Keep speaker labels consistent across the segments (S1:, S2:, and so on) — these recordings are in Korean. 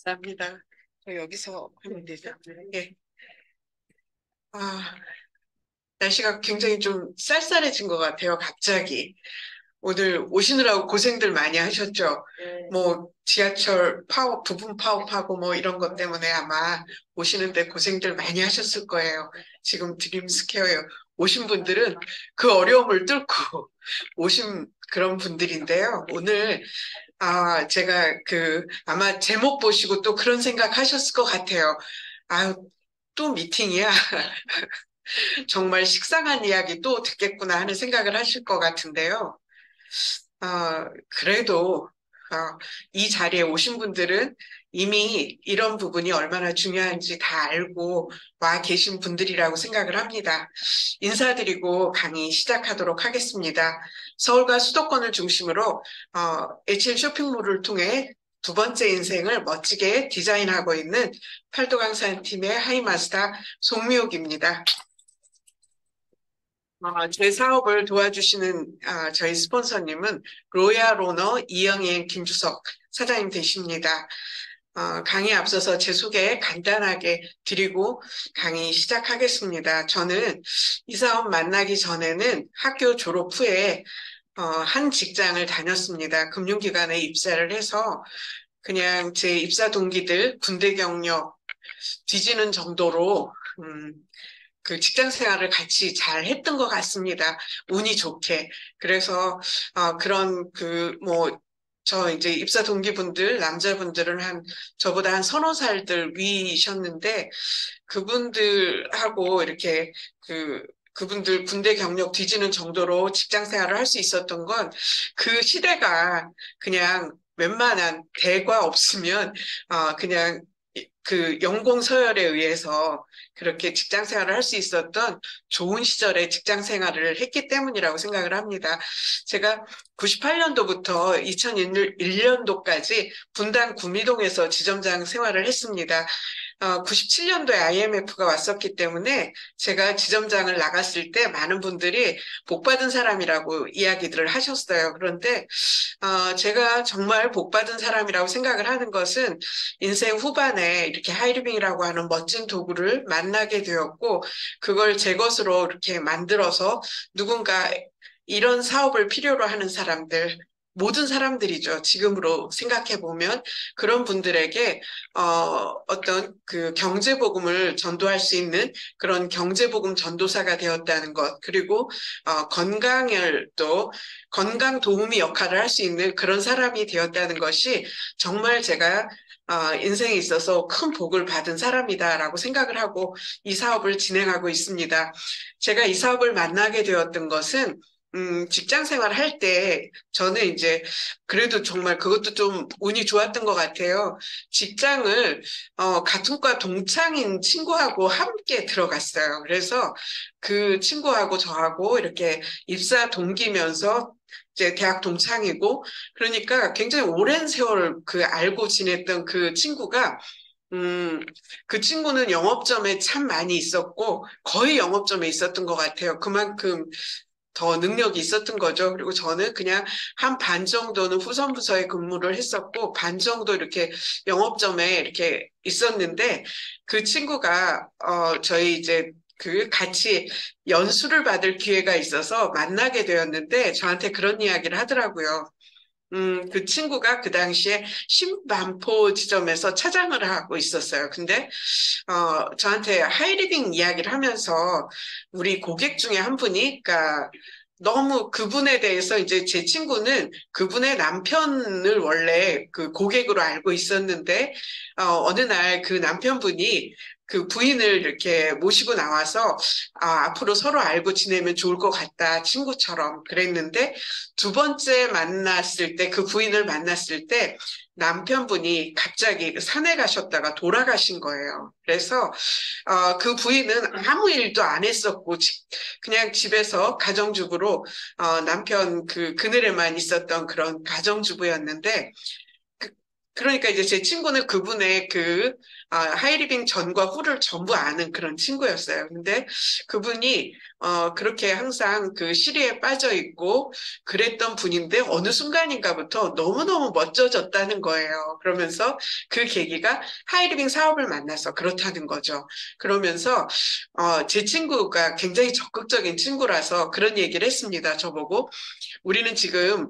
S1: 감사합니다. 여기서 하면 되죠? 예. 아, 날씨가 굉장히 좀 쌀쌀해진 것 같아요, 갑자기. 오늘 오시느라고 고생들 많이 하셨죠? 뭐, 지하철 파업, 부분 파업하고 뭐 이런 것 때문에 아마 오시는데 고생들 많이 하셨을 거예요. 지금 드림스퀘어에 오신 분들은 그 어려움을 뚫고 오신 그런 분들인데요. 오늘, 제가 아마 제목 보시고 또 그런 생각 하셨을 것 같아요. 아유, 또 미팅이야. 정말 식상한 이야기 또 듣겠구나 하는 생각을 하실 것 같은데요. 그래도, 이 자리에 오신 분들은 이미 이런 부분이 얼마나 중요한지 다 알고 와 계신 분들이라고 생각을 합니다. 인사드리고 강의 시작하도록 하겠습니다. 서울과 수도권을 중심으로, HL 쇼핑몰을 통해 두 번째 인생을 멋지게 디자인하고 있는 팔도강산팀의 하이마스터 송미옥입니다. 제 사업을 도와주시는 저희 스폰서님은 로야로너 이영애 김주석 사장님 되십니다. 강의 앞서서 제 소개 간단하게 드리고 강의 시작하겠습니다. 저는 이 사업 만나기 전에는 학교 졸업 후에 한 직장을 다녔습니다. 금융기관에 입사를 해서 그냥 제 입사 동기들 군대 경력 뒤지는 정도로 그 직장 생활을 같이 잘 했던 것 같습니다. 운이 좋게. 그래서, 그런 저 이제 입사 동기분들, 남자분들은 저보다 한 서너 살들 위이셨는데, 그분들하고 이렇게 그분들 군대 경력 뒤지는 정도로 직장 생활을 할 수 있었던 건 그 시대가 그냥 웬만한 대과 없으면, 그냥 그 연공 서열에 의해서 그렇게 직장 생활을 할 수 있었던 좋은 시절에 직장 생활을 했기 때문이라고 생각을 합니다. 제가 98년도부터 2001년도까지 분당 구미동에서 지점장 생활을 했습니다. 97년도에 IMF가 왔었기 때문에 제가 지점장을 나갔을 때 많은 분들이 복 받은 사람이라고 이야기들을 하셨어요. 그런데 제가 정말 복 받은 사람이라고 생각을 하는 것은 인생 후반에 이렇게 하이리빙이라고 하는 멋진 도구를 만나게 되었고 그걸 제 것으로 이렇게 만들어서 누군가 이런 사업을 필요로 하는 사람들 모든 사람들이죠. 지금으로 생각해 보면 그런 분들에게 어떤 그 경제복음을 전도할 수 있는 그런 경제복음 전도사가 되었다는 것, 그리고 건강을 또 건강 도우미 역할을 할 수 있는 그런 사람이 되었다는 것이 정말 제가 인생에 있어서 큰 복을 받은 사람이다라고 생각을 하고 이 사업을 진행하고 있습니다. 제가 이 사업을 만나게 되었던 것은 직장 생활 할 때, 저는 이제, 그래도 정말 그것도 좀 운이 좋았던 것 같아요. 직장을, 같은 과 동창인 친구하고 함께 들어갔어요. 그래서 그 친구하고 저하고 이렇게 입사 동기면서 이제 대학 동창이고, 그러니까 굉장히 오랜 세월 알고 지냈던 그 친구가 그 친구는 영업점에 참 많이 있었고, 거의 영업점에 있었던 것 같아요. 그만큼 더 능력이 있었던 거죠. 그리고 저는 그냥 한 반 정도는 후선 부서에 근무를 했었고, 반 정도 이렇게 영업점에 이렇게 있었는데, 그 친구가, 저희 이제 같이 연수를 받을 기회가 있어서 만나게 되었는데, 저한테 그런 이야기를 하더라고요. 그 친구가 그 당시에 신반포 지점에서 차장을 하고 있었어요. 근데, 저한테 하이리빙 이야기를 하면서 우리 고객 중에 한 분이, 그러니까 너무 그분에 대해서 이제 제 친구는 그분의 남편을 원래 그 고객으로 알고 있었는데, 어느 날 그 남편분이 그 부인을 이렇게 모시고 나와서, 앞으로 서로 알고 지내면 좋을 것 같다, 친구처럼 그랬는데, 두 번째 만났을 때, 그 부인을 만났을 때, 남편분이 갑자기 산에 가셨다가 돌아가신 거예요. 그래서 그 부인은 아무 일도 안 했었고 그냥 집에서 가정주부로 남편 그늘에만 있었던 그런 가정주부였는데 그러니까 이제 제 친구는 그분의 하이리빙 전과 후를 전부 아는 그런 친구였어요. 근데 그분이 그렇게 항상 그 시리에 빠져 있고 그랬던 분인데 어느 순간인가부터 너무너무 멋져졌다는 거예요. 그러면서 그 계기가 하이리빙 사업을 만나서 그렇다는 거죠. 그러면서 제 친구가 굉장히 적극적인 친구라서 그런 얘기를 했습니다. 저보고 우리는 지금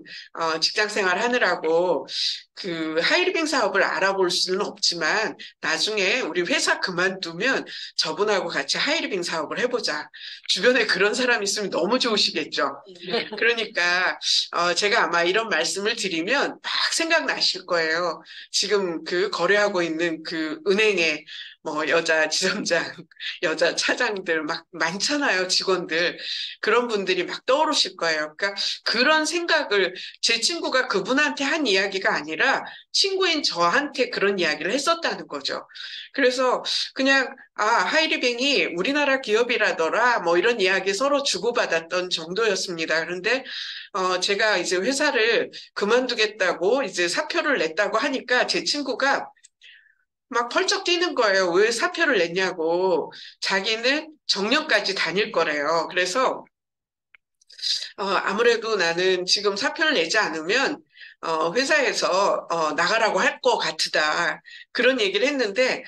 S1: 직장 생활 하느라고 그 하이리빙 사업을 알아볼 수는 없지만 나중에 우리 회사 그만두면 저분하고 같이 하이리빙 사업을 해보자. 주변에 그런 사람 있으면 너무 좋으시겠죠. 그러니까 제가 아마 이런 말씀을 드리면 막 생각나실 거예요. 지금 그 거래하고 있는 그 은행에 뭐 여자 지점장, 여자 차장들 막 많잖아요, 직원들. 그런 분들이 막 떠오르실 거예요. 그러니까 그런 생각을 제 친구가 그분한테 한 이야기가 아니라 친구인 저한테 그런 이야기를 했었다는 거죠. 그래서 그냥 하이리빙이 우리나라 기업이라더라 뭐 이런 이야기 서로 주고받았던 정도였습니다. 그런데 제가 이제 회사를 그만두겠다고 이제 사표를 냈다고 하니까 제 친구가 막 펄쩍 뛰는 거예요. 왜 사표를 냈냐고. 자기는 정년까지 다닐 거래요. 그래서 아무래도 나는 지금 사표를 내지 않으면 회사에서 나가라고 할 것 같다. 그런 얘기를 했는데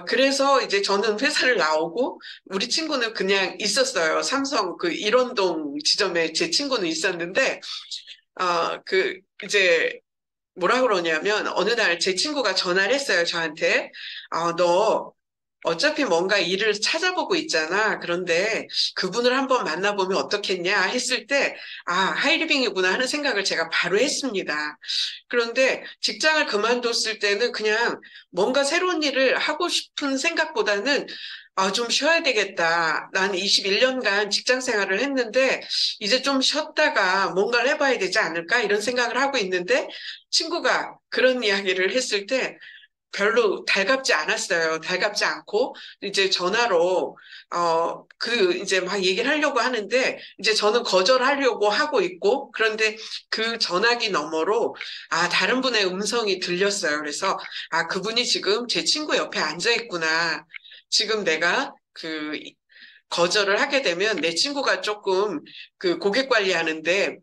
S1: 그래서 이제 저는 회사를 나오고 우리 친구는 그냥 있었어요. 삼성 그 일원동 지점에 제 친구는 있었는데 이제 뭐라 그러냐면 어느 날 제 친구가 전화를 했어요, 저한테. 너 어차피 뭔가 일을 찾아보고 있잖아. 그런데 그분을 한번 만나보면 어떻겠냐 했을 때, 하이리빙이구나 하는 생각을 제가 바로 했습니다. 그런데 직장을 그만뒀을 때는 그냥 뭔가 새로운 일을 하고 싶은 생각보다는 좀 쉬어야 되겠다. 난 21년간 직장 생활을 했는데 이제 좀 쉬었다가 뭔가를 해봐야 되지 않을까 이런 생각을 하고 있는데 친구가 그런 이야기를 했을 때 별로 달갑지 않았어요. 달갑지 않고, 이제 전화로, 이제 막 얘기를 하려고 하는데, 이제 저는 거절하려고 하고 있고, 그런데 그 전화기 너머로, 다른 분의 음성이 들렸어요. 그래서, 그분이 지금 제 친구 옆에 앉아 있구나. 지금 내가 거절을 하게 되면 내 친구가 조금 그 고객 관리하는데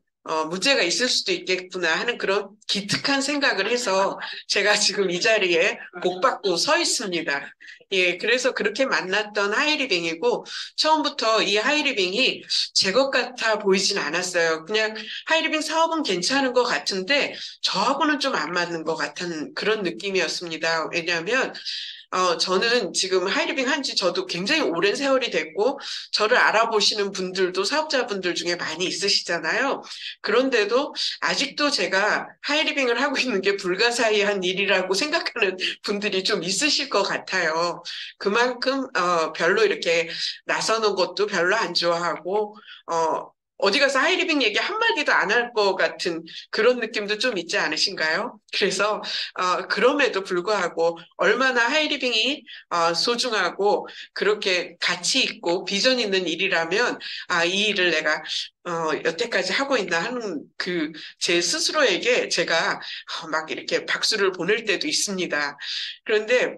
S1: 문제가 있을 수도 있겠구나 하는 그런 기특한 생각을 해서 제가 지금 이 자리에 복받고 서 있습니다. 예, 그래서 그렇게 만났던 하이리빙이고 처음부터 이 하이리빙이 제 것 같아 보이진 않았어요. 그냥 하이리빙 사업은 괜찮은 것 같은데 저하고는 좀 안 맞는 것 같은 그런 느낌이었습니다. 왜냐하면 저는 지금 하이리빙 한지 저도 굉장히 오랜 세월이 됐고, 저를 알아보시는 분들도 사업자분들 중에 많이 있으시잖아요. 그런데도 아직도 제가 하이리빙을 하고 있는 게 불가사의한 일이라고 생각하는 분들이 좀 있으실 것 같아요. 그만큼, 별로 이렇게 나서는 것도 별로 안 좋아하고, 어디 가서 하이리빙 얘기 한마디도 안 할 것 같은 그런 느낌도 좀 있지 않으신가요? 그래서 그럼에도 불구하고 얼마나 하이리빙이 소중하고 그렇게 가치 있고 비전 있는 일이라면 이 일을 내가 여태까지 하고 있나 하는 제 스스로에게 제가 막 이렇게 박수를 보낼 때도 있습니다. 그런데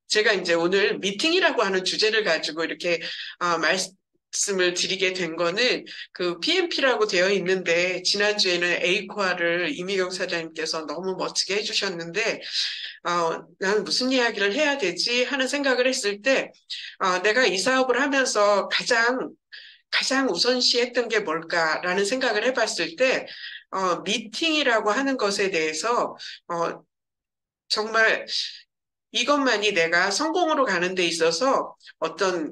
S1: 제가 이제 오늘 미팅이라고 하는 주제를 가지고 이렇게 말씀을 드리게 된 거는 그 PMP라고 되어 있는데 지난주에는 에이코아를 이미경 사장님께서 너무 멋지게 해주셨는데 나는 무슨 이야기를 해야 되지 하는 생각을 했을 때 내가 이 사업을 하면서 가장 우선시했던 게 뭘까라는 생각을 해봤을 때 미팅이라고 하는 것에 대해서 정말 이것만이 내가 성공으로 가는 데 있어서 어떤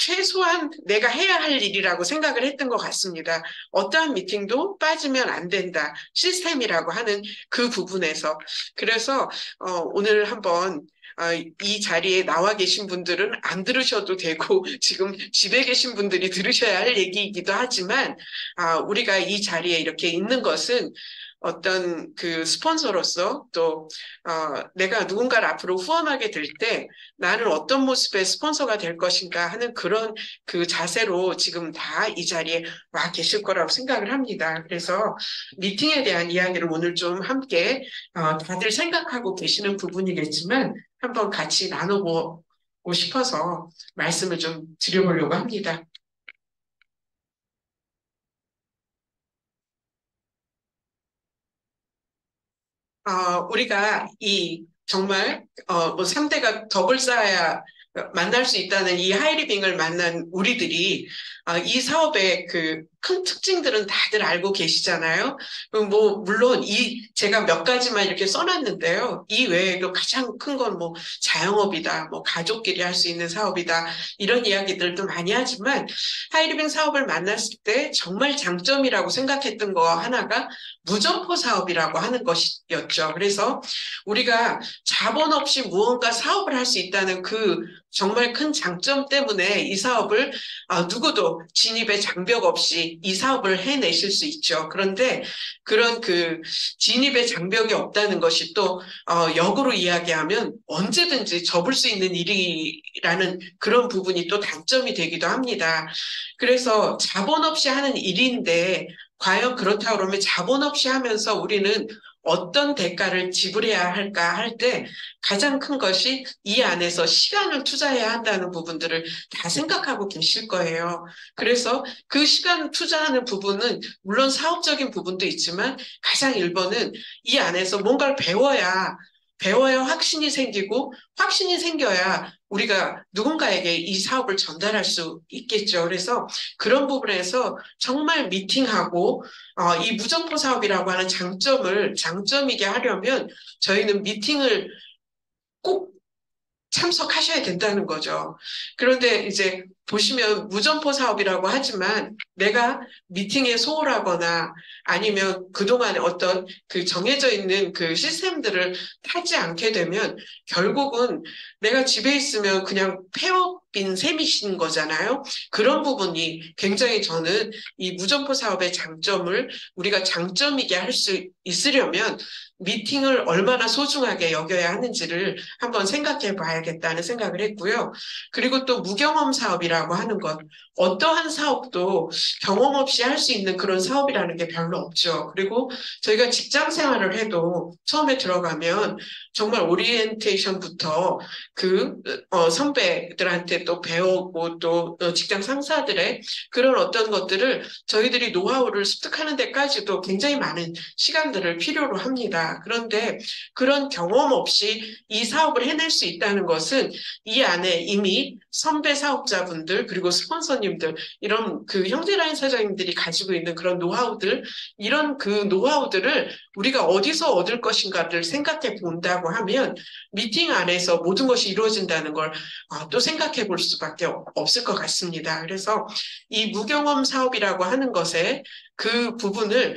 S1: 최소한 내가 해야 할 일이라고 생각을 했던 것 같습니다. 어떠한 미팅도 빠지면 안 된다. 시스템이라고 하는 그 부분에서. 그래서 오늘 한번 이 자리에 나와 계신 분들은 안 들으셔도 되고 지금 집에 계신 분들이 들으셔야 할 얘기이기도 하지만 우리가 이 자리에 이렇게 있는 것은 어떤 그 스폰서로서 또 내가 누군가를 앞으로 후원하게 될 때 나는 어떤 모습의 스폰서가 될 것인가 하는 그런 그 자세로 지금 다 이 자리에 와 계실 거라고 생각을 합니다. 그래서 미팅에 대한 이야기를 오늘 좀 함께 다들 생각하고 계시는 부분이겠지만 한번 같이 나눠보고 싶어서 말씀을 좀 드려보려고 합니다. 우리가 이 정말 뭐 상대가 덕을 쌓아야 만날 수 있다는 이 하이리빙을 만난 우리들이 이 사업의 그 큰 특징들은 다들 알고 계시잖아요. 뭐 물론 이 제가 몇 가지만 이렇게 써놨는데요. 이 외에도 가장 큰 건 뭐 자영업이다, 뭐 가족끼리 할 수 있는 사업이다 이런 이야기들도 많이 하지만 하이리빙 사업을 만났을 때 정말 장점이라고 생각했던 거 하나가 무점포 사업이라고 하는 것이었죠. 그래서 우리가 자본 없이 무언가 사업을 할 수 있다는 그 정말 큰 장점 때문에 이 사업을 누구도 진입의 장벽 없이 이 사업을 해내실 수 있죠. 그런데 그런 그 진입의 장벽이 없다는 것이 또 역으로 이야기하면 언제든지 접을 수 있는 일이라는 그런 부분이 또 단점이 되기도 합니다. 그래서 자본 없이 하는 일인데 과연 그렇다 그러면 자본 없이 하면서 우리는 어떤 대가를 지불해야 할까 할 때 가장 큰 것이 이 안에서 시간을 투자해야 한다는 부분들을 다 생각하고 계실 거예요. 그래서 그 시간 투자하는 부분은 물론 사업적인 부분도 있지만 가장 1번은 이 안에서 뭔가를 배워야 확신이 생기고 확신이 생겨야 우리가 누군가에게 이 사업을 전달할 수 있겠죠. 그래서 그런 부분에서 정말 미팅하고 이 무점포 사업이라고 하는 장점이게 하려면 저희는 미팅을 꼭 참석하셔야 된다는 거죠. 그런데 이제 보시면 무점포 사업이라고 하지만 내가 미팅에 소홀하거나 아니면 그동안에 어떤 그 정해져 있는 그 시스템들을 타지 않게 되면 결국은 내가 집에 있으면 그냥 폐업인 셈이신 거잖아요. 그런 부분이 굉장히 저는 이 무점포 사업의 장점을 우리가 장점이게 할 수 있으려면 미팅을 얼마나 소중하게 여겨야 하는지를 한번 생각해 봐야겠다는 생각을 했고요. 그리고 또 무경험 사업이라고 하는 것. 어떠한 사업도 경험 없이 할 수 있는 그런 사업이라는 게 별로 없죠. 그리고 저희가 직장 생활을 해도 처음에 들어가면 정말 오리엔테이션부터 그 선배들한테 또 배우고 또 직장 상사들의 그런 어떤 것들을 저희들이 노하우를 습득하는 데까지도 굉장히 많은 시간들을 필요로 합니다. 그런데 그런 경험 없이 이 사업을 해낼 수 있다는 것은 이 안에 이미 선배 사업자분들 그리고 스폰서님들 이런 그 형제라인 사장님들이 가지고 있는 그런 노하우들 이런 그 노하우들을 우리가 어디서 얻을 것인가를 생각해 본다고 하면 미팅 안에서 모든 것이 이루어진다는 걸 또 생각해 볼 수밖에 없을 것 같습니다. 그래서 이 무경험 사업이라고 하는 것에 그 부분을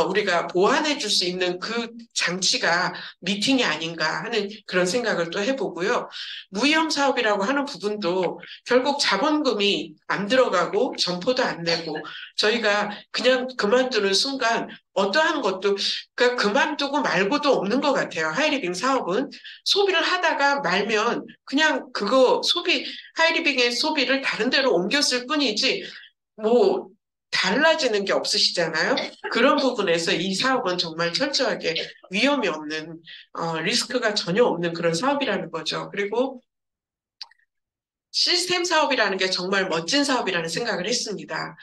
S1: 우리가 보완해 줄 수 있는 그 장치가 미팅이 아닌가 하는 그런 생각을 또 해보고요. 무위험 사업이라고 하는 부분도 결국 자본금이 안 들어가고 점포도 안 내고 저희가 그냥 그만두는 순간 어떠한 것도 그러니까 그만두고 말고도 없는 것 같아요. 하이리빙 사업은 소비를 하다가 말면 그냥 그거 하이리빙의 소비를 다른 데로 옮겼을 뿐이지 뭐 달라지는 게 없으시잖아요. 그런 부분에서 이 사업은 정말 철저하게 위험이 없는 리스크가 전혀 없는 그런 사업이라는 거죠. 그리고 시스템 사업이라는 게 정말 멋진 사업이라는 생각을 했습니다.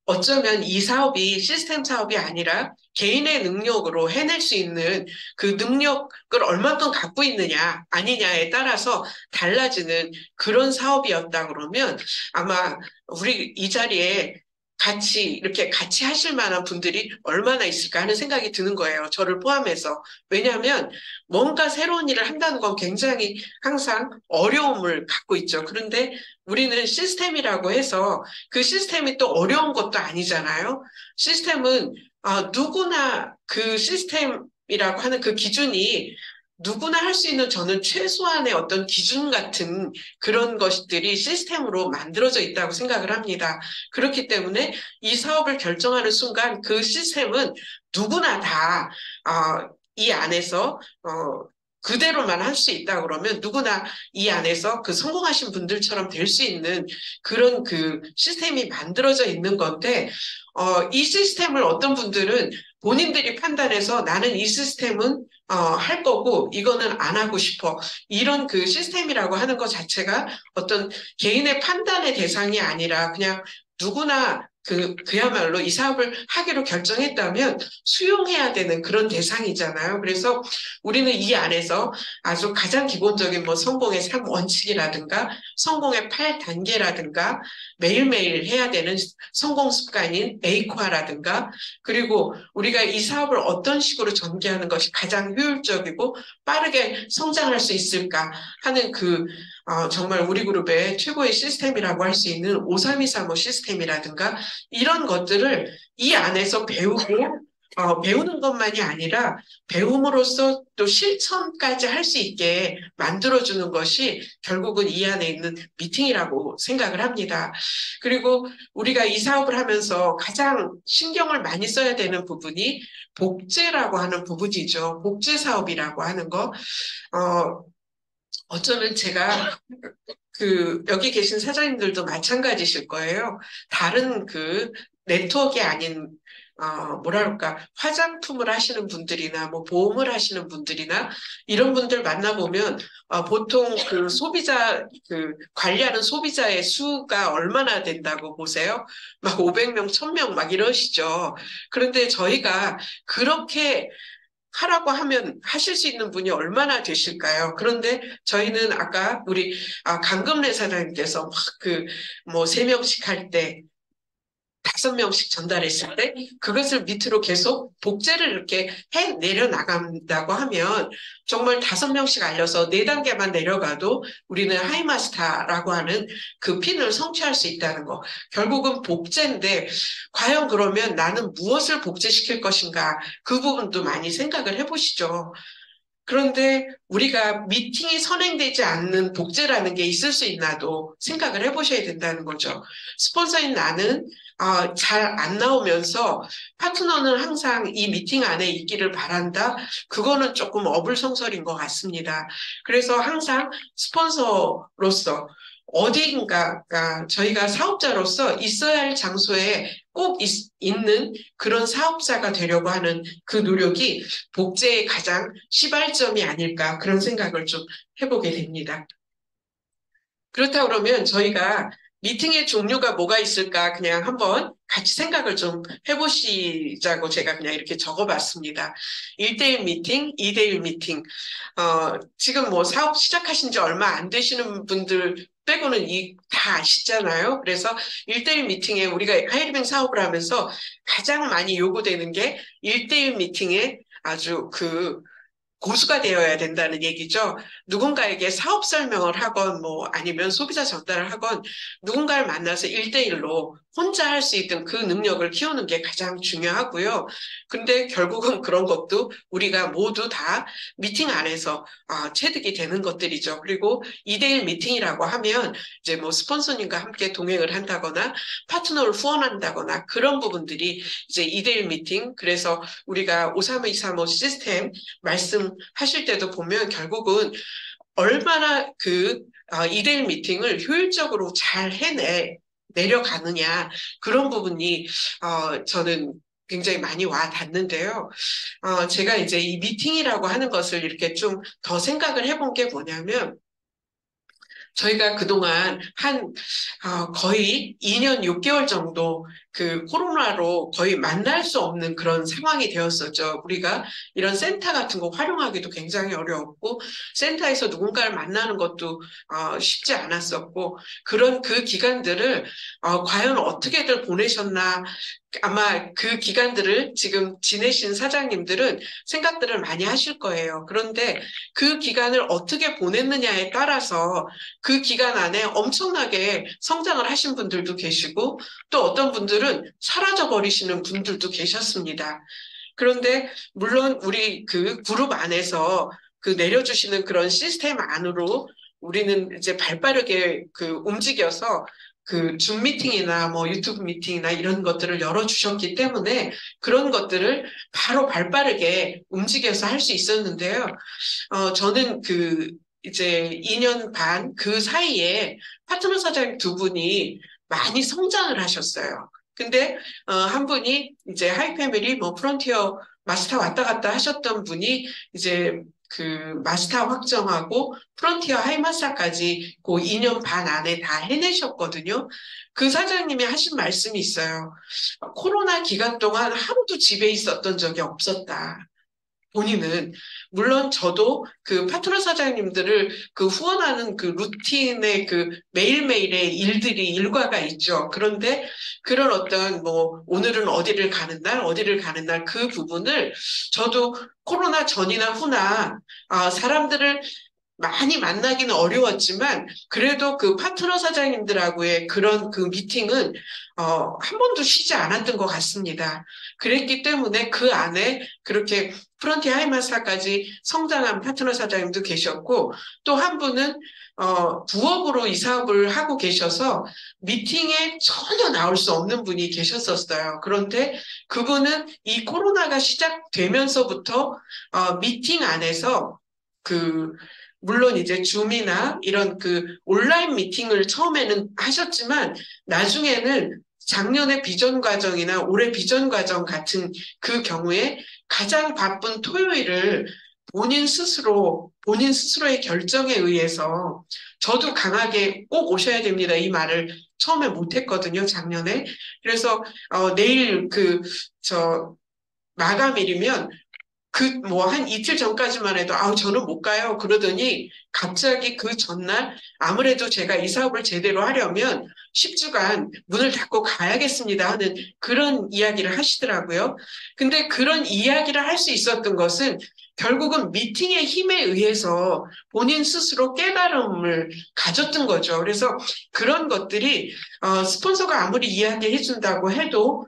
S1: 어쩌면 이 사업이 시스템 사업이 아니라 개인의 능력으로 해낼 수 있는 그 능력을 얼마큼 갖고 있느냐, 아니냐에 따라서 달라지는 그런 사업이었다 그러면 아마 우리 이 자리에 이렇게 같이 하실 만한 분들이 얼마나 있을까 하는 생각이 드는 거예요. 저를 포함해서. 왜냐하면 뭔가 새로운 일을 한다는 건 굉장히 항상 어려움을 갖고 있죠. 그런데 우리는 시스템이라고 해서 그 시스템이 또 어려운 것도 아니잖아요. 시스템은 누구나 그 시스템이라고 하는 그 기준이 누구나 할 수 있는 저는 최소한의 어떤 기준 같은 그런 것들이 시스템으로 만들어져 있다고 생각을 합니다. 그렇기 때문에 이 사업을 결정하는 순간 그 시스템은 누구나 다, 이 안에서, 그대로만 할 수 있다 그러면 누구나 이 안에서 그 성공하신 분들처럼 될 수 있는 그런 그 시스템이 만들어져 있는 건데, 이 시스템을 어떤 분들은 본인들이 판단해서 나는 이 시스템은 할 거고 이거는 안 하고 싶어. 이런 그 시스템이라고 하는 것 자체가 어떤 개인의 판단의 대상이 아니라 그냥 누구나 그야말로 이 사업을 하기로 결정했다면 수용해야 되는 그런 대상이잖아요. 그래서 우리는 이 안에서 아주 가장 기본적인 뭐 성공의 3원칙이라든가 성공의 8단계라든가 매일매일 해야 되는 성공 습관인 에이코아라든가 그리고 우리가 이 사업을 어떤 식으로 전개하는 것이 가장 효율적이고 빠르게 성장할 수 있을까 하는 정말 우리 그룹의 최고의 시스템이라고 할 수 있는 5323호 시스템이라든가 이런 것들을 이 안에서 배우는 것만이 아니라 배움으로써 또 실천까지 할 수 있게 만들어주는 것이 결국은 이 안에 있는 미팅이라고 생각을 합니다. 그리고 우리가 이 사업을 하면서 가장 신경을 많이 써야 되는 부분이 복제라고 하는 부분이죠. 복제 사업이라고 하는 거. 어쩌면 제가 여기 계신 사장님들도 마찬가지실 거예요. 다른 네트워크가 아닌, 뭐랄까, 화장품을 하시는 분들이나, 뭐, 보험을 하시는 분들이나, 이런 분들 만나보면, 보통 관리하는 소비자의 수가 얼마나 된다고 보세요? 막 500명, 1000명 막 이러시죠. 그런데 저희가 그렇게 하라고 하면 하실 수 있는 분이 얼마나 되실까요? 그런데 저희는 아까 우리 강금래 사장님께서 뭐 3명씩 할 때, 5명씩 전달했을 때 그것을 밑으로 계속 복제를 이렇게 해 내려 나간다고 하면 정말 5명씩 알려서 4단계만 내려가도 우리는 하이마스터라고 하는 그 핀을 성취할 수 있다는 거. 결국은 복제인데 과연 그러면 나는 무엇을 복제시킬 것인가 그 부분도 많이 생각을 해보시죠. 그런데 우리가 미팅이 선행되지 않는 복제라는 게 있을 수 있나도 생각을 해보셔야 된다는 거죠. 스폰서인 나는 잘 안 나오면서 파트너는 항상 이 미팅 안에 있기를 바란다. 그거는 조금 어불성설인 것 같습니다. 그래서 항상 스폰서로서 어디인가 저희가 사업자로서 있어야 할 장소에 꼭 있는 그런 사업자가 되려고 하는 그 노력이 복제의 가장 시발점이 아닐까 그런 생각을 좀 해보게 됩니다. 그렇다 그러면 저희가 미팅의 종류가 뭐가 있을까 그냥 한번 같이 생각을 좀 해보시자고 제가 그냥 이렇게 적어봤습니다. 1대1 미팅, 2대1 미팅. 지금 뭐 사업 시작하신 지 얼마 안 되시는 분들 빼고는 다 아시잖아요. 그래서 1대1 미팅에 우리가 하이리빙 사업을 하면서 가장 많이 요구되는 게 1대1 미팅에 아주 고수가 되어야 된다는 얘기죠. 누군가에게 사업 설명을 하건 뭐 아니면 소비자 전달을 하건 누군가를 만나서 1대1로 혼자 할 수 있던 그 능력을 키우는 게 가장 중요하고요. 근데 결국은 그런 것도 우리가 모두 다 미팅 안에서 체득이 되는 것들이죠. 그리고 2대1 미팅이라고 하면 이제 뭐 스폰서님과 함께 동행을 한다거나 파트너를 후원한다거나 그런 부분들이 이제 2대1 미팅. 그래서 우리가 53235 시스템 말씀하실 때도 보면 결국은 얼마나 2대1 미팅을 효율적으로 잘 내려가느냐 그런 부분이 저는 굉장히 많이 와 닿는데요. 제가 이제 이 미팅이라고 하는 것을 이렇게 좀 더 생각을 해본 게 뭐냐면 저희가 그동안 거의 2년 6개월 정도 코로나로 거의 만날 수 없는 그런 상황이 되었었죠. 우리가 이런 센터 같은 거 활용하기도 굉장히 어려웠고, 센터에서 누군가를 만나는 것도 쉽지 않았었고, 그런 그 기간들을 과연 어떻게들 보내셨나, 아마 그 기간들을 지금 지내신 사장님들은 생각들을 많이 하실 거예요. 그런데 그 기간을 어떻게 보냈느냐에 따라서 그 기간 안에 엄청나게 성장을 하신 분들도 계시고 또 어떤 분들은 사라져 버리시는 분들도 계셨습니다. 그런데 물론 우리 그 그룹 안에서 그 내려주시는 그런 시스템 안으로 우리는 이제 발빠르게 그 움직여서 그 줌 미팅이나 뭐 유튜브 미팅이나 이런 것들을 열어주셨기 때문에 그런 것들을 바로 발빠르게 움직여서 할 수 있었는데요. 저는 그 이제 2년 반 그 사이에 파트너 사장님 두 분이 많이 성장을 하셨어요. 근데 한 분이 이제 하이패밀리 뭐 프론티어 마스터 왔다 갔다 하셨던 분이 이제 그 마스터 확정하고 프론티어 하이마스터까지 그 2년 반 안에 다 해내셨거든요. 그 사장님이 하신 말씀이 있어요. 코로나 기간 동안 하루도 집에 있었던 적이 없었다. 본인은 물론 저도 그 파트너 사장님들을 그 후원하는 그 루틴의 그 매일매일의 일들이 일과가 있죠. 그런데 그런 어떤 뭐 오늘은 어디를 가는 날 그 부분을 저도 코로나 전이나 후나 사람들을 많이 만나기는 어려웠지만 그래도 그 파트너 사장님들하고의 그런 그 미팅은 한 번도 쉬지 않았던 것 같습니다. 그랬기 때문에 그 안에 그렇게 프론티 하이마사까지 성장한 파트너 사장님도 계셨고 또 한 분은 부업으로 이 사업을 하고 계셔서 미팅에 전혀 나올 수 없는 분이 계셨었어요. 그런데 그분은 이 코로나가 시작되면서부터 미팅 안에서 그 물론 이제 줌이나 이런 그 온라인 미팅을 처음에는 하셨지만 나중에는 작년의 비전 과정이나 올해 비전 과정 같은 그 경우에 가장 바쁜 토요일을 본인 스스로의 결정에 의해서 저도 강하게 꼭 오셔야 됩니다. 이 말을 처음에 못했거든요, 작년에. 그래서 내일 저 마감일이면 뭐, 한 이틀 전까지만 해도, 저는 못 가요. 그러더니, 갑자기 그 전날, 아무래도 제가 이 사업을 제대로 하려면 10주간 문을 닫고 가야겠습니다 하는 그런 이야기를 하시더라고요. 근데 그런 이야기를 할 수 있었던 것은 결국은 미팅의 힘에 의해서 본인 스스로 깨달음을 가졌던 거죠. 그래서 그런 것들이, 스폰서가 아무리 이야기해 준다고 해도,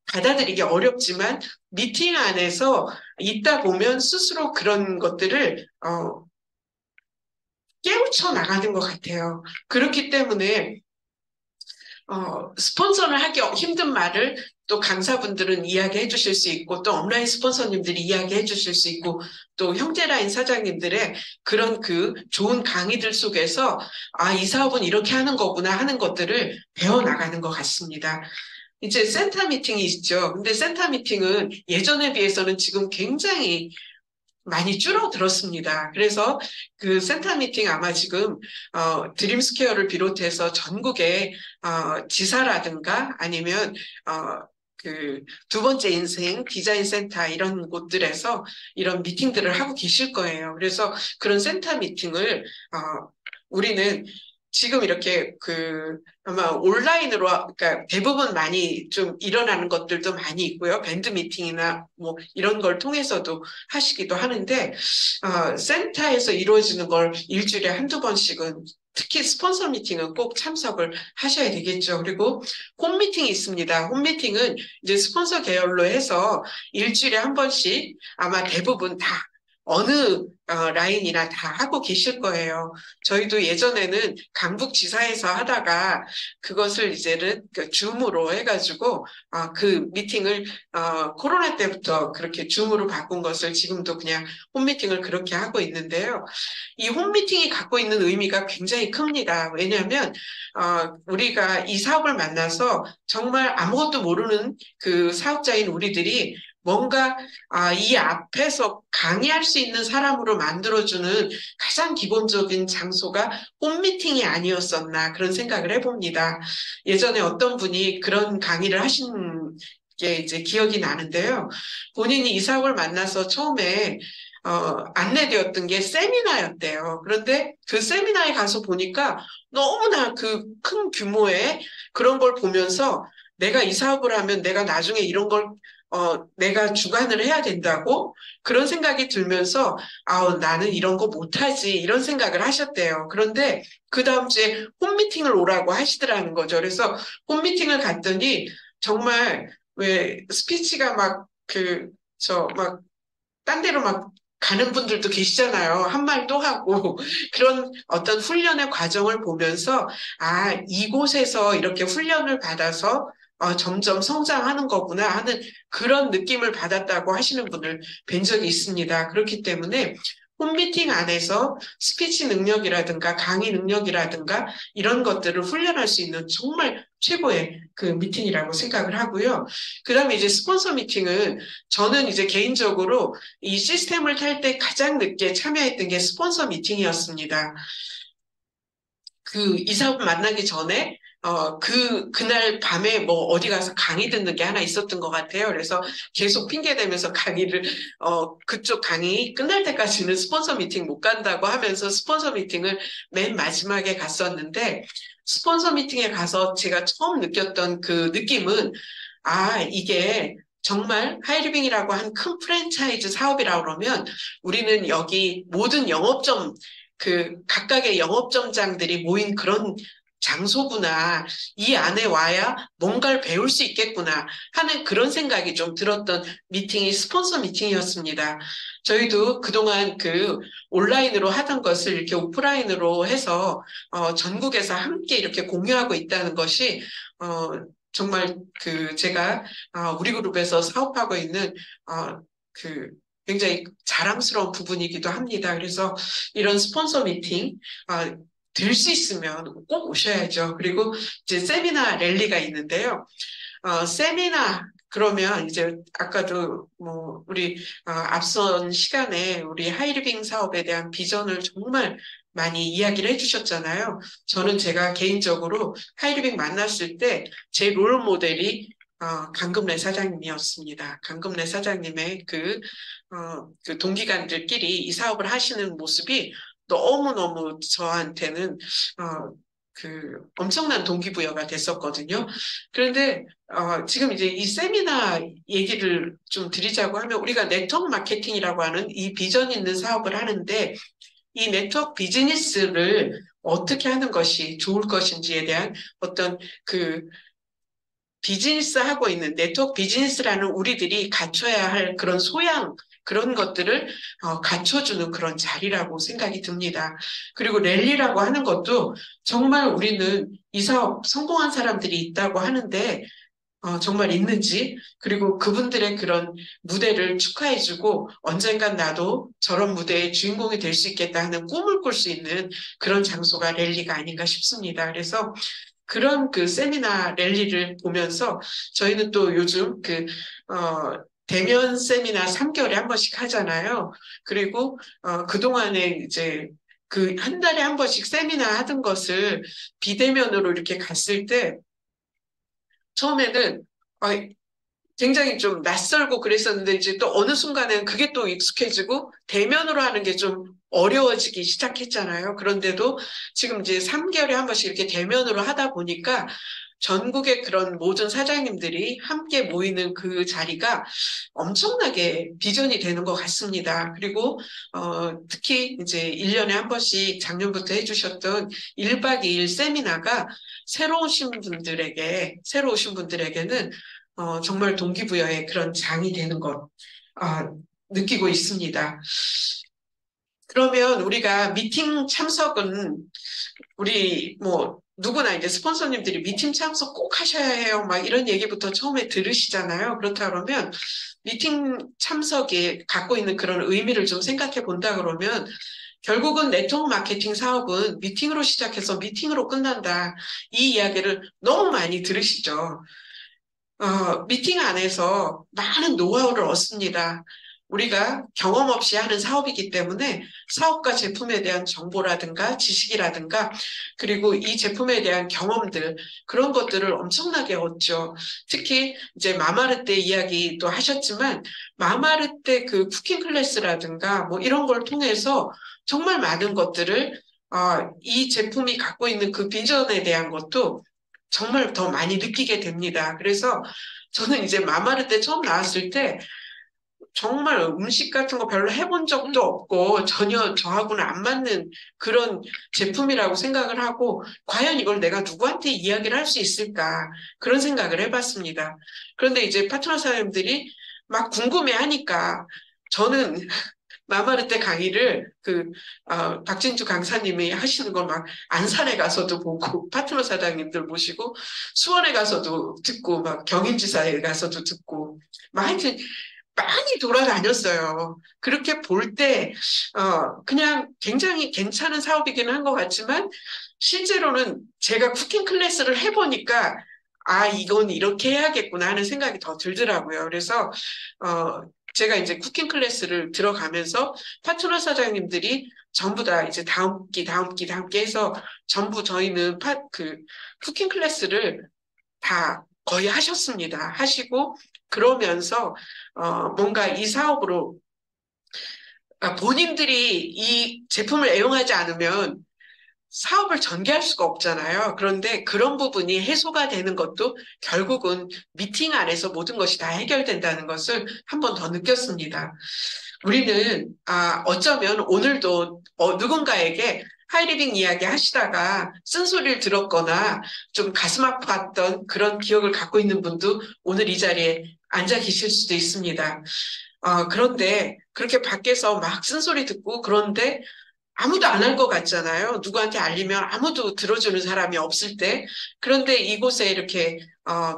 S1: 받아들이기 어렵지만 미팅 안에서 있다 보면 스스로 그런 것들을 깨우쳐 나가는 것 같아요. 그렇기 때문에 스폰서를 하기 힘든 말을 또 강사분들은 이야기해 주실 수 있고 또 온라인 스폰서님들이 이야기해 주실 수 있고 또 형제라인 사장님들의 그런 그 좋은 강의들 속에서 이 사업은 이렇게 하는 거구나 하는 것들을 배워나가는 것 같습니다. 이제 센터 미팅이 있죠. 근데 센터 미팅은 예전에 비해서는 지금 굉장히 많이 줄어들었습니다. 그래서 그 센터 미팅 아마 지금 드림스퀘어를 비롯해서 전국의 지사라든가 아니면 그 두 번째 인생 디자인 센터 이런 곳들에서 이런 미팅들을 하고 계실 거예요. 그래서 그런 센터 미팅을 우리는 지금 이렇게 아마 온라인으로, 그러니까 대부분 많이 좀 일어나는 것들도 많이 있고요. 밴드 미팅이나 뭐 이런 걸 통해서도 하시기도 하는데, 센터에서 이루어지는 걸 일주일에 한두 번씩은 특히 스폰서 미팅은 꼭 참석을 하셔야 되겠죠. 그리고 홈 미팅이 있습니다. 홈 미팅은 이제 스폰서 계열로 해서 일주일에 한 번씩 아마 대부분 다 어느 라인이나 다 하고 계실 거예요. 저희도 예전에는 강북지사에서 하다가 그것을 이제는 그 줌으로 해가지고 그 미팅을 코로나 때부터 그렇게 줌으로 바꾼 것을 지금도 그냥 홈미팅을 그렇게 하고 있는데요. 이 홈미팅이 갖고 있는 의미가 굉장히 큽니다. 왜냐하면 우리가 이 사업을 만나서 정말 아무것도 모르는 그 사업자인 우리들이 뭔가 이 앞에서 강의할 수 있는 사람으로 만들어주는 가장 기본적인 장소가 홈미팅이 아니었었나 그런 생각을 해봅니다. 예전에 어떤 분이 그런 강의를 하신 게 이제 기억이 나는데요. 본인이 이 사업을 만나서 처음에 안내되었던 게 세미나였대요. 그런데 그 세미나에 가서 보니까 너무나 그 큰 규모의 그런 걸 보면서 내가 이 사업을 하면 내가 나중에 이런 걸 내가 주관을 해야 된다고 그런 생각이 들면서 나는 이런 거 못하지 이런 생각을 하셨대요. 그런데 그 다음 주에 홈미팅을 오라고 하시더라는 거죠. 그래서 홈미팅을 갔더니 정말 왜 스피치가 막 딴 데로 막 가는 분들도 계시잖아요. 한 말 또 하고 그런 어떤 훈련의 과정을 보면서 아, 이곳에서 이렇게 훈련을 받아서 점점 성장하는 거구나 하는 그런 느낌을 받았다고 하시는 분을 뵌 적이 있습니다. 그렇기 때문에 홈미팅 안에서 스피치 능력이라든가 강의 능력이라든가 이런 것들을 훈련할 수 있는 정말 최고의 그 미팅이라고 생각을 하고요. 그다음에 이제 스폰서 미팅은 저는 이제 개인적으로 이 시스템을 탈 때 가장 늦게 참여했던 게 스폰서 미팅이었습니다. 그 이사분 만나기 전에 그날 밤에 뭐 어디 가서 강의 듣는 게 하나 있었던 것 같아요. 그래서 계속 핑계 대면서 강의를, 그쪽 강의 끝날 때까지는 스폰서 미팅 못 간다고 하면서 스폰서 미팅을 맨 마지막에 갔었는데, 스폰서 미팅에 가서 제가 처음 느꼈던 그 느낌은, 아, 이게 정말 하이리빙이라고 한 큰 프랜차이즈 사업이라 그러면 우리는 여기 모든 영업점 그 각각의 영업점장들이 모인 그런 장소구나. 이 안에 와야 뭔가를 배울 수 있겠구나 하는 그런 생각이 좀 들었던 미팅이 스폰서 미팅이었습니다. 저희도 그동안 그 온라인으로 하던 것을 이렇게 오프라인으로 해서 전국에서 함께 이렇게 공유하고 있다는 것이 정말 그 제가 우리 그룹에서 사업하고 있는 그 굉장히 자랑스러운 부분이기도 합니다. 그래서 이런 스폰서 미팅, 될 수 있으면 꼭 오셔야죠. 그리고 이제 세미나 랠리가 있는데요. 세미나, 그러면 이제 아까도 뭐 우리 앞선 시간에 우리 하이리빙 사업에 대한 비전을 정말 많이 이야기를 해주셨잖아요. 저는 제가 개인적으로 하이리빙 만났을 때 제 롤 모델이 강금래 사장님이었습니다. 강금래 사장님의 그 동기간들끼리 이 사업을 하시는 모습이 너무너무 저한테는 엄청난 동기부여가 됐었거든요. 그런데 지금 이제 이 세미나 얘기를 좀 드리자고 하면 우리가 네트워크 마케팅이라고 하는 이 비전 있는 사업을 하는데 이 네트워크 비즈니스를 어떻게 하는 것이 좋을 것인지에 대한 어떤 그 비즈니스 하고 있는 네트워크 비즈니스라는 우리들이 갖춰야 할 그런 소양, 그런 것들을 갖춰주는 그런 자리라고 생각이 듭니다. 그리고 랠리라고 하는 것도 정말 우리는 이 사업 성공한 사람들이 있다고 하는데 정말 있는지, 그리고 그분들의 그런 무대를 축하해주고 언젠간 나도 저런 무대의 주인공이 될 수 있겠다 하는 꿈을 꿀 수 있는 그런 장소가 랠리가 아닌가 싶습니다. 그래서 그런 그 세미나 랠리를 보면서 저희는 또 요즘 대면 세미나 3개월에 한 번씩 하잖아요. 그리고, 그동안에 이제 그 한 달에 한 번씩 세미나 하던 것을 비대면으로 이렇게 갔을 때 처음에는 아, 굉장히 좀 낯설고 그랬었는데 이제 또 어느 순간에는 그게 또 익숙해지고 대면으로 하는 게 좀 어려워지기 시작했잖아요. 그런데도 지금 이제 3개월에 한 번씩 이렇게 대면으로 하다 보니까 전국의 그런 모든 사장님들이 함께 모이는 그 자리가 엄청나게 비전이 되는 것 같습니다. 그리고 특히 이제 1년에 한 번씩 작년부터 해주셨던 1박 2일 세미나가 새로 오신 분들에게는 정말 동기부여의 그런 장이 되는 것, 느끼고 있습니다. 그러면 우리가 미팅 참석은 우리 뭐 누구나 이제 스폰서님들이 미팅 참석 꼭 하셔야 해요. 막 이런 얘기부터 처음에 들으시잖아요. 그렇다 그러면 미팅 참석이 갖고 있는 그런 의미를 좀 생각해 본다 그러면 결국은 네트워크 마케팅 사업은 미팅으로 시작해서 미팅으로 끝난다. 이 이야기를 너무 많이 들으시죠. 미팅 안에서 많은 노하우를 얻습니다. 우리가 경험 없이 하는 사업이기 때문에 사업과 제품에 대한 정보라든가 지식이라든가 그리고 이 제품에 대한 경험들 그런 것들을 엄청나게 얻죠. 특히 이제 마마르떼 이야기도 하셨지만 마마르떼 그 쿠킹 클래스라든가 뭐 이런 걸 통해서 정말 많은 것들을 이 제품이 갖고 있는 그 비전에 대한 것도 정말 더 많이 느끼게 됩니다. 그래서 저는 이제 마마르 때 처음 나왔을 때 정말 음식 같은 거 별로 해본 적도 없고 전혀 저하고는 안 맞는 그런 제품이라고 생각을 하고 과연 이걸 내가 누구한테 이야기를 할 수 있을까 그런 생각을 해봤습니다. 그런데 이제 파트너 사장님들이 막 궁금해 하니까 저는 마마르 때 강의를 박진주 강사님이 하시는 걸 막 안산에 가서도 보고 파트너 사장님들 모시고 수원에 가서도 듣고 막 경인지사에 가서도 듣고 막 하여튼 많이 돌아다녔어요. 그렇게 볼 때, 그냥 굉장히 괜찮은 사업이기는 한 것 같지만, 실제로는 제가 쿠킹 클래스를 해보니까, 아, 이건 이렇게 해야겠구나 하는 생각이 더 들더라고요. 그래서, 어, 제가 이제 쿠킹 클래스를 들어가면서 파트너 사장님들이 전부 다 이제 다음 기 해서 전부 저희는 쿠킹 클래스를 다 거의 하셨습니다. 하시고, 그러면서, 뭔가 이 사업으로, 본인들이 이 제품을 애용하지 않으면 사업을 전개할 수가 없잖아요. 그런데 그런 부분이 해소가 되는 것도 결국은 미팅 안에서 모든 것이 다 해결된다는 것을 한 번 더 느꼈습니다. 우리는, 어쩌면 오늘도 누군가에게 하이리빙 이야기 하시다가 쓴소리를 들었거나 좀 가슴 아팠던 그런 기억을 갖고 있는 분도 오늘 이 자리에 앉아 계실 수도 있습니다. 그런데 그렇게 밖에서 막 쓴소리 듣고 그런데 아무도 안 할 것 같잖아요. 누구한테 알리면 아무도 들어주는 사람이 없을 때. 그런데 이곳에 이렇게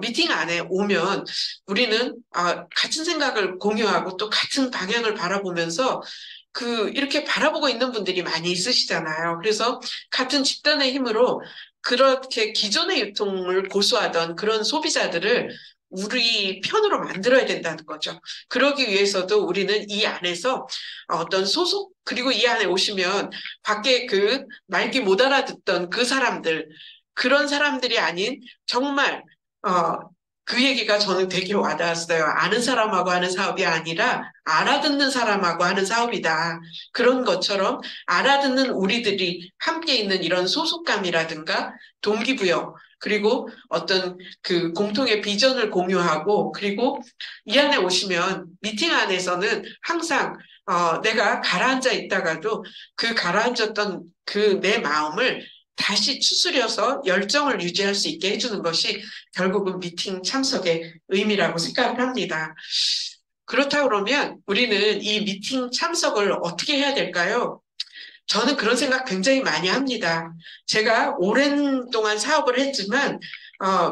S1: 미팅 안에 오면 우리는 같은 생각을 공유하고 또 같은 방향을 바라보면서 이렇게 바라보고 있는 분들이 많이 있으시잖아요. 그래서 같은 집단의 힘으로 그렇게 기존의 유통을 고수하던 그런 소비자들을 우리 편으로 만들어야 된다는 거죠. 그러기 위해서도 우리는 이 안에서 어떤 소속, 그리고 이 안에 오시면 밖에 말귀 못 알아듣던 그 사람들, 그런 사람들이 아닌 정말, 그 얘기가 저는 되게 와닿았어요. 아는 사람하고 하는 사업이 아니라 알아듣는 사람하고 하는 사업이다. 그런 것처럼 알아듣는 우리들이 함께 있는 이런 소속감이라든가 동기부여, 그리고 어떤 공통의 비전을 공유하고, 그리고 이 안에 오시면 미팅 안에서는 항상 내가 가라앉아 있다가도 그 가라앉았던 내 마음을 다시 추스려서 열정을 유지할 수 있게 해주는 것이 결국은 미팅 참석의 의미라고 생각을 합니다. 그렇다 그러면 우리는 이 미팅 참석을 어떻게 해야 될까요? 저는 그런 생각 굉장히 많이 합니다. 제가 오랜 동안 사업을 했지만,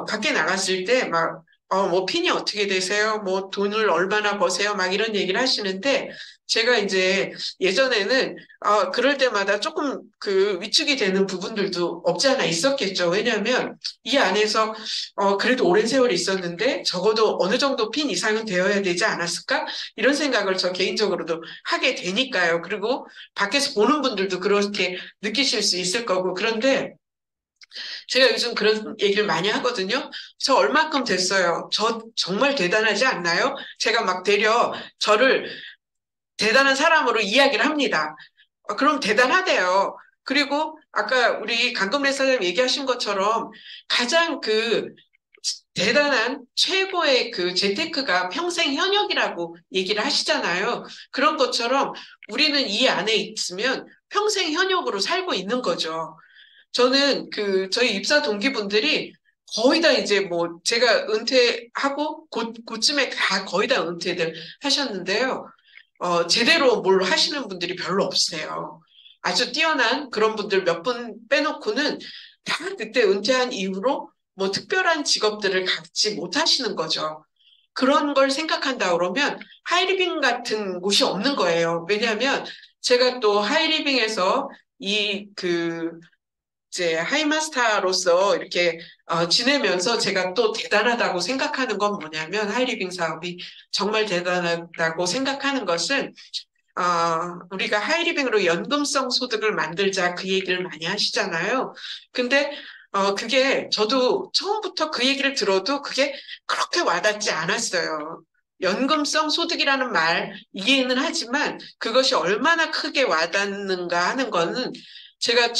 S1: 밖에 나갔을 때 막, 뭐, 핀이 어떻게 되세요? 뭐, 돈을 얼마나 버세요? 막 이런 얘기를 하시는데, 제가 이제 예전에는, 그럴 때마다 조금 위축이 되는 부분들도 없지 않아 있었겠죠. 왜냐하면 이 안에서, 그래도 오랜 세월이 있었는데, 적어도 어느 정도 핀 이상은 되어야 되지 않았을까? 이런 생각을 저 개인적으로도 하게 되니까요. 그리고 밖에서 보는 분들도 그렇게 느끼실 수 있을 거고. 그런데 제가 요즘 그런 얘기를 많이 하거든요. 저 얼마큼 됐어요? 저 정말 대단하지 않나요? 제가 막 되려 저를 대단한 사람으로 이야기를 합니다. 그럼 대단하대요. 그리고 아까 우리 강금래 사장님 얘기하신 것처럼 가장 대단한 최고의 재테크가 평생 현역이라고 얘기를 하시잖아요. 그런 것처럼 우리는 이 안에 있으면 평생 현역으로 살고 있는 거죠. 저는 저희 입사 동기분들이 거의 다 이제 뭐 제가 은퇴하고 곧쯤에 다 거의 다 은퇴들 하셨는데요. 제대로 뭘 하시는 분들이 별로 없으세요. 아주 뛰어난 그런 분들 몇 분 빼놓고는 다 그때 은퇴한 이후로 뭐 특별한 직업들을 갖지 못하시는 거죠. 그런 걸 생각한다 그러면 하이리빙 같은 곳이 없는 거예요. 왜냐하면 제가 또 하이리빙에서 이제 하이마스타로서 이렇게 지내면서 제가 또 대단하다고 생각하는 건 뭐냐면 하이리빙 사업이 정말 대단하다고 생각하는 것은 우리가 하이리빙으로 연금성 소득을 만들자 그 얘기를 많이 하시잖아요. 근데 그게 저도 처음부터 그 얘기를 들어도 그게 그렇게 와닿지 않았어요. 연금성 소득이라는 말 이해는 하지만 그것이 얼마나 크게 와닿는가 하는 거는 제가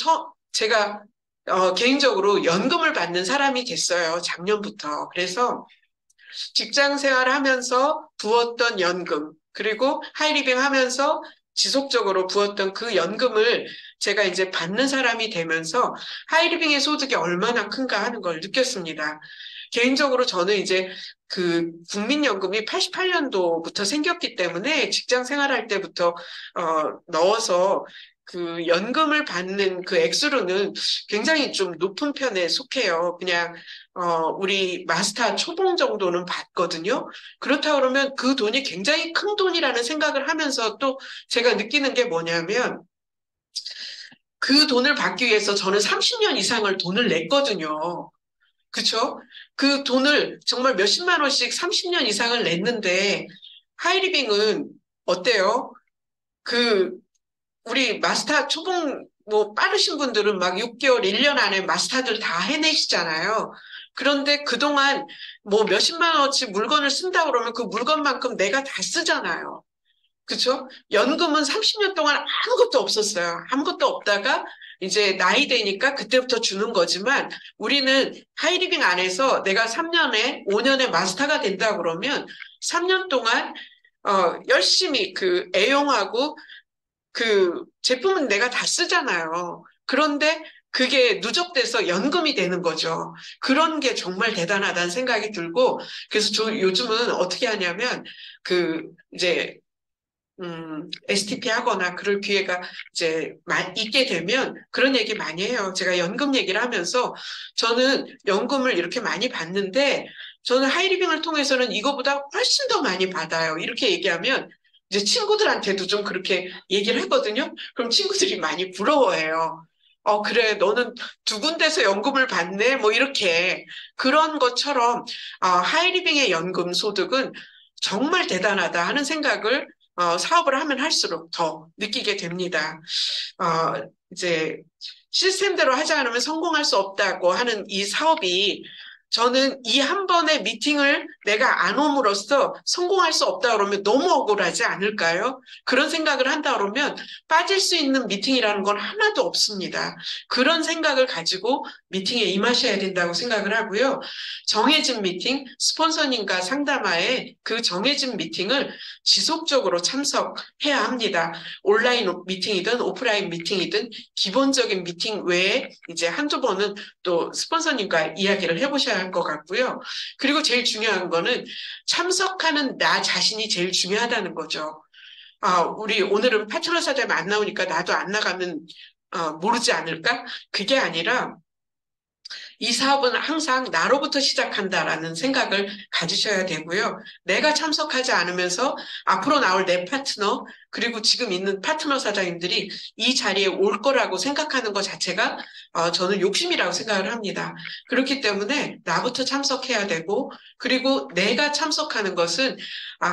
S1: 개인적으로 연금을 받는 사람이 됐어요. 작년부터. 그래서 직장 생활을 하면서 부었던 연금, 그리고 하이리빙 하면서 지속적으로 부었던 그 연금을 제가 이제 받는 사람이 되면서 하이리빙의 소득이 얼마나 큰가 하는 걸 느꼈습니다. 개인적으로 저는 이제 그 국민연금이 88년도부터 생겼기 때문에 직장 생활할 때부터 넣어서 그 연금을 받는 그 액수로는 굉장히 좀 높은 편에 속해요. 그냥 우리 마스터 초봉 정도는 받거든요. 그렇다 그러면 그 돈이 굉장히 큰 돈이라는 생각을 하면서 또 제가 느끼는 게 뭐냐면 그 돈을 받기 위해서 저는 30년 이상을 돈을 냈거든요. 그쵸? 그 돈을 정말 몇십만 원씩 30년 이상을 냈는데, 하이리빙은 어때요? 그, 우리 마스터 초봉, 뭐, 빠르신 분들은 막 6개월, 1년 안에 마스터들 다 해내시잖아요. 그런데 그동안 뭐 몇십만 원어치 물건을 쓴다 그러면 그 물건만큼 내가 다 쓰잖아요. 그쵸? 연금은 30년 동안 아무것도 없었어요. 아무것도 없다가 이제 나이 되니까 그때부터 주는 거지만 우리는 하이리빙 안에서 내가 3년에, 5년에 마스터가 된다 그러면 3년 동안 열심히 그 애용하고 그 제품은 내가 다 쓰잖아요. 그런데 그게 누적돼서 연금이 되는 거죠. 그런 게 정말 대단하다는 생각이 들고, 그래서 저 요즘은 어떻게 하냐면, 그, 이제 STP 하거나 그럴 기회가 이제 있게 되면 그런 얘기 많이 해요. 제가 연금 얘기를 하면서 저는 연금을 이렇게 많이 받는데 저는 하이리빙을 통해서는 이거보다 훨씬 더 많이 받아요. 이렇게 얘기하면 이제 친구들한테도 좀 그렇게 얘기를 하거든요. 그럼 친구들이 많이 부러워해요. 그래, 너는 두 군데서 연금을 받네? 뭐 이렇게 그런 것처럼 하이리빙의 연금 소득은 정말 대단하다 하는 생각을 사업을 하면 할수록 더 느끼게 됩니다. 이제 시스템대로 하지 않으면 성공할 수 없다고 하는 이 사업이 저는 이 한 번의 미팅을 내가 안 옴으로써 성공할 수 없다 그러면 너무 억울하지 않을까요? 그런 생각을 한다 그러면 빠질 수 있는 미팅이라는 건 하나도 없습니다. 그런 생각을 가지고 미팅에 임하셔야 된다고 생각을 하고요. 정해진 미팅, 스폰서님과 상담하에 그 정해진 미팅을 지속적으로 참석해야 합니다. 온라인 미팅이든 오프라인 미팅이든 기본적인 미팅 외에 이제 한두 번은 또 스폰서님과 이야기를 해보셔야 할 것 같고요. 그리고 제일 중요한 거는 참석하는 나 자신이 제일 중요하다는 거죠. 우리 오늘은 파트너 사장이 안 나오니까 나도 안 나가면 모르지 않을까? 그게 아니라 이 사업은 항상 나로부터 시작한다라는 생각을 가지셔야 되고요. 내가 참석하지 않으면서 앞으로 나올 내 파트너, 그리고 지금 있는 파트너 사장님들이 이 자리에 올 거라고 생각하는 것 자체가 저는 욕심이라고 생각을 합니다. 그렇기 때문에 나부터 참석해야 되고, 그리고 내가 참석하는 것은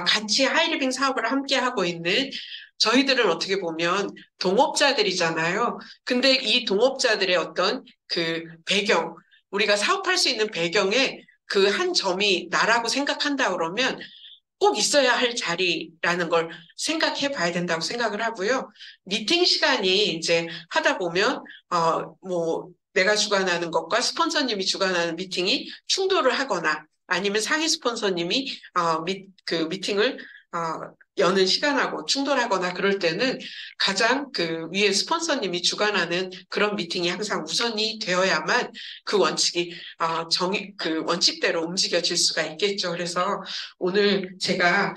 S1: 같이 하이리빙 사업을 함께 하고 있는 저희들은 어떻게 보면 동업자들이잖아요. 근데 이 동업자들의 어떤 그 배경, 우리가 사업할 수 있는 배경에 그 한 점이 나라고 생각한다 그러면 꼭 있어야 할 자리라는 걸 생각해 봐야 된다고 생각을 하고요. 미팅 시간이 이제 하다 보면, 뭐, 내가 주관하는 것과 스폰서님이 주관하는 미팅이 충돌을 하거나 아니면 상위 스폰서님이, 그 미팅을, 여는 시간하고 충돌하거나 그럴 때는 가장 그 위에 스폰서님이 주관하는 그런 미팅이 항상 우선이 되어야만 그 원칙이, 그 원칙대로 움직여질 수가 있겠죠. 그래서 오늘 제가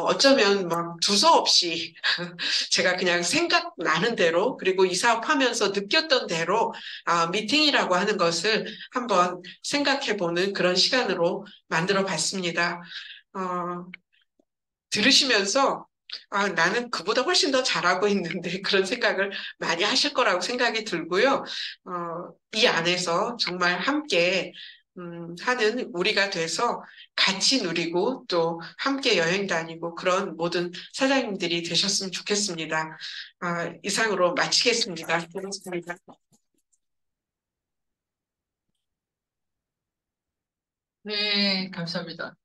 S1: 어쩌면 막 두서없이 제가 그냥 생각나는 대로 그리고 이 사업하면서 느꼈던 대로 미팅이라고 하는 것을 한번 생각해보는 그런 시간으로 만들어 봤습니다. 어, 들으시면서 나는 그보다 훨씬 더 잘하고 있는데 그런 생각을 많이 하실 거라고 생각이 들고요. 이 안에서 정말 함께 하는 우리가 돼서 같이 누리고 또 함께 여행 다니고 그런 모든 사장님들이 되셨으면 좋겠습니다. 이상으로 마치겠습니다. 고맙습니다.
S2: 네, 감사합니다.